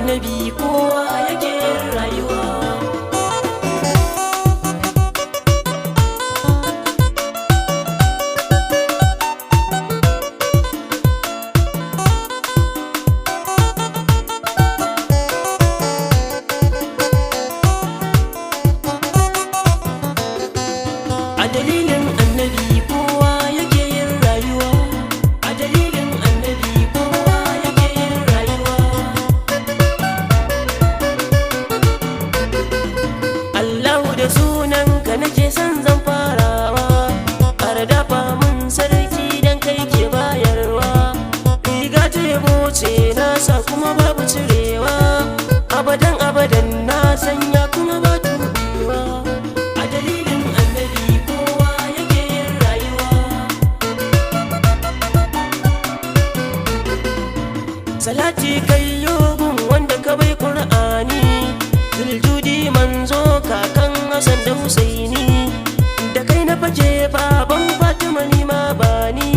annabi kowa yake rayuwa. A dalilin annabi kowa yake yin rayuwa. A dalilin annabi kowa yake yin rayuwa. Allahu da sunanka nake son zan farawa. Ƙara dafa mun sarki dan kai ke bayarwa. Riga ta yabo ce nasa kuma babu cirewa. Abadan abadan na sanya kuma ba tuɓewa. A dalilin annabi kowa yake yin rayuwa. Salati kai yogun wanda ka bai Qur'ani, Zuljudi manzo kakan Hassan da Husaini. Da kai na fake baban Fatima ni ma bani,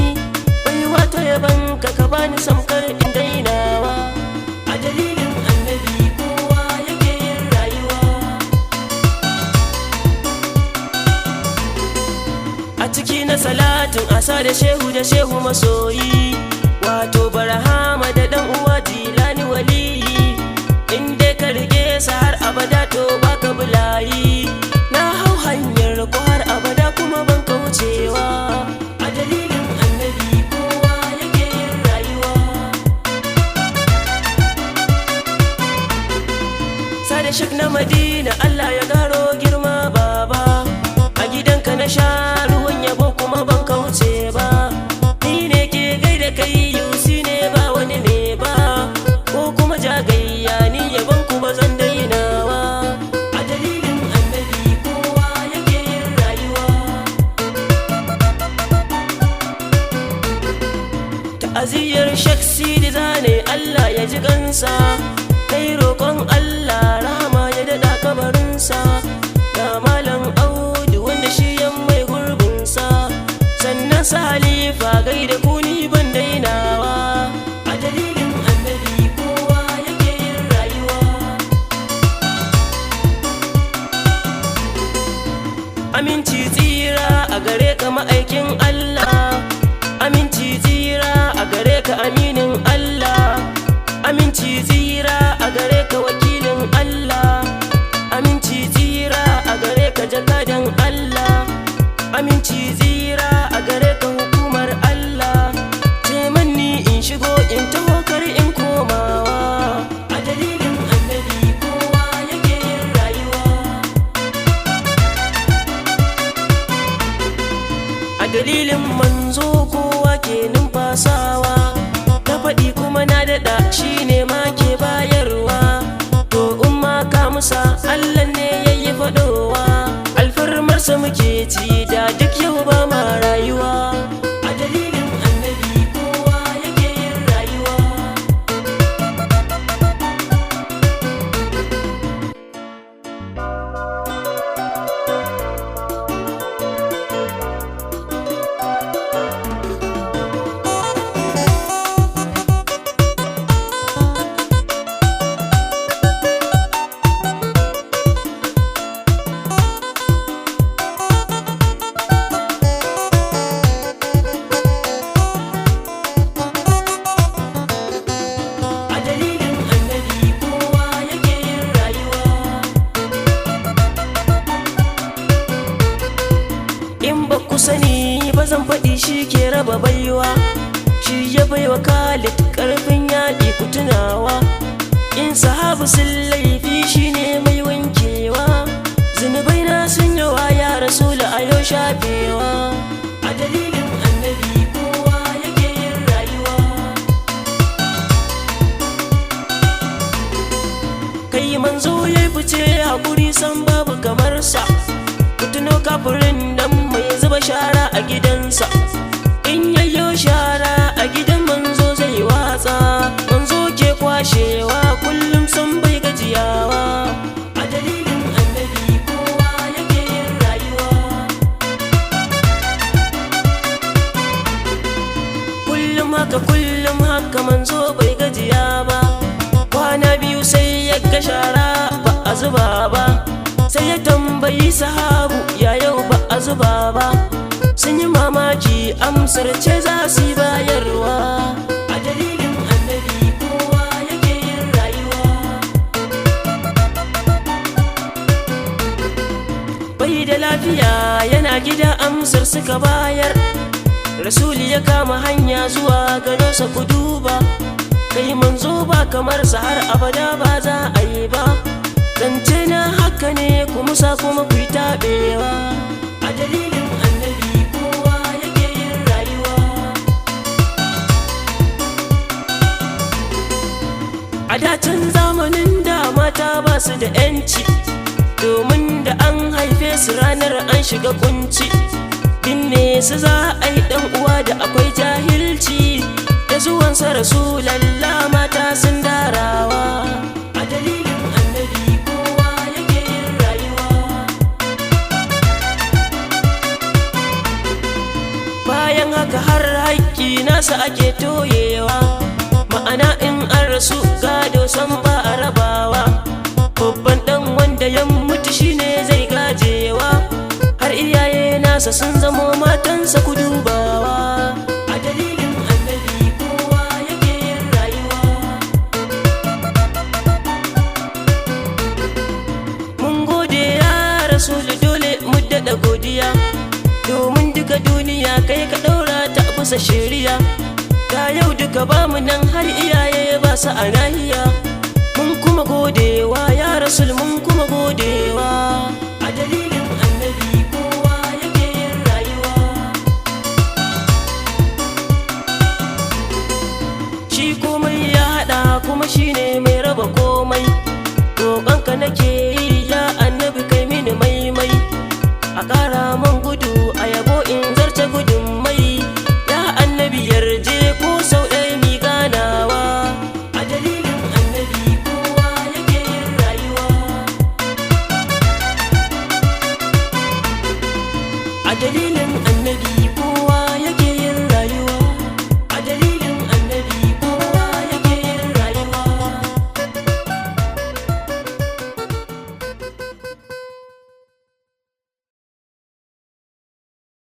baiwa ta yaban ka bani samkar in dainawa. A dalilin annabi kowa yake yin rayuwa. A ciki na salatin asa da shehu masoyi, wato barhama da dan uwa jilani waliyi. In dai ka rike sa har abada to baka bulayi. Na hau hanyar ko har abada kuma ban kaucewa. A dalilin annabi kowa yake yin rayuwa. Sada shek na Madina Allah ya karo girma baba. A gidanka na sha ruwan yabo kuma ban kauce ba. Ni ne ke gaida kai yusi ne ba wani ne ba, ko kuma jagayya ni yaban ku ba zan dainawa. A dalilin annabi kowa yake yin rayuwa. Ta'aziyar shaksi da zane Allah ya ji kansa, kai roƙon Allah rahama ya daɗa kabarinsa. Ga malam Audu wanda shi yan mai gurbinsa, sannan sa halifa gaida ku ni ban dainawa. A dalilin annabi kowa yake yin rayuwa. Aminci tsira a gare ka ma'aikin Allah, aminci tsira a gare ka aminin Allah, aminci tsira a gare ka wakilin Allah, aminci tsira a gare ka jakadan Allah, aminci tsira a gare ka hukumar Allah. Ce manni in shigo in taho kar in komawa. A dalilin annabi kowa yake yin rayuwa. A dalilin manzo kowa ke numfasawa. Ta faɗi kuma na daɗa shi ne ma ke bayarwa. To in ma ka musa Allah ne ya yi faɗowa. Alfarmarsa muke ci da duk yau ba ma rayuwa. A dalilin annabi kowa yake yin rayuwa. A dalilin annabi kowa yake yin rayuwa. In ba ku sani ba zan faɗi shi ke raba baiwa. Shi ya baiwa Khalid ƙarfin yaƙi ku tunawa. In sahabu sun laifi shi ne mai wankewa. Zunubai na sun yawa ya rasulu a yau shafewa. A dalilin annabi kowa yake yin rayuwa. Kai manzo ya fice haƙuri san babu kamar sa. Ku tuno kafirin nan mai zuba shara a gidansa. In yayyo shara a gidan manzo zai watsa. Manzo ke kwashewa kullum san bai gajiyawa. A dalilin annabi kowa yake yin rayuwa. Kullum haka manzo bai gajiya ba. kwana biyu sai ya ga shara ba a zuba ba, sai ya tambayi sahabu ya yau ba a zuba ba. Sun yi mamaki amsar ce za su yi bayarwa. A dalilin annabi kowa yake yin rayuwa. Bai da lafiya yana gida amsar suka bayar. Rasuli ya kama hanya zuwa ganosa ku duba. Kai manzo ba kamar sa har abada ba za a yi ba. Zance na haka ne ku musa kuma ku yi taɓewa. A dalilin annabi kowa yake yin rayuwa. A dacin zamanin da mata ba su da 'yanci, domin da an haife su ranar an shiga kunci. Binne su za a yi ɗan uwa da akwai jahilci. Da zuwansa Rasulallah mata sun darawa. A dalilin annabi kowa yake yin rayuwa. Bayan haka har haƙƙi nasa ake toyewa, ma'ana in an rasu gado san ba a rabawa. Babban ɗan wanda ya mutu shine zai gajewa, har iyaye nasa sun zamo matansa ku dubawa. A dalilin annabi kowa yake yin rayuwa. Mun gode ya Rasulu, dole mu daɗa godiya, domin duka duniya kai ka ɗaura ta bisa shari'a. Ga yau duka bamu nan har iyaye ba su a nahiya. Mun kuma godewa ya Rasul, mun kuma godewa. A dalilin annabi kowa yake yin rayuwa. Shi komai ya haɗa kuma shine mai raba komai. Roƙonka nake yi ya annabi kai mini maimai. A ƙara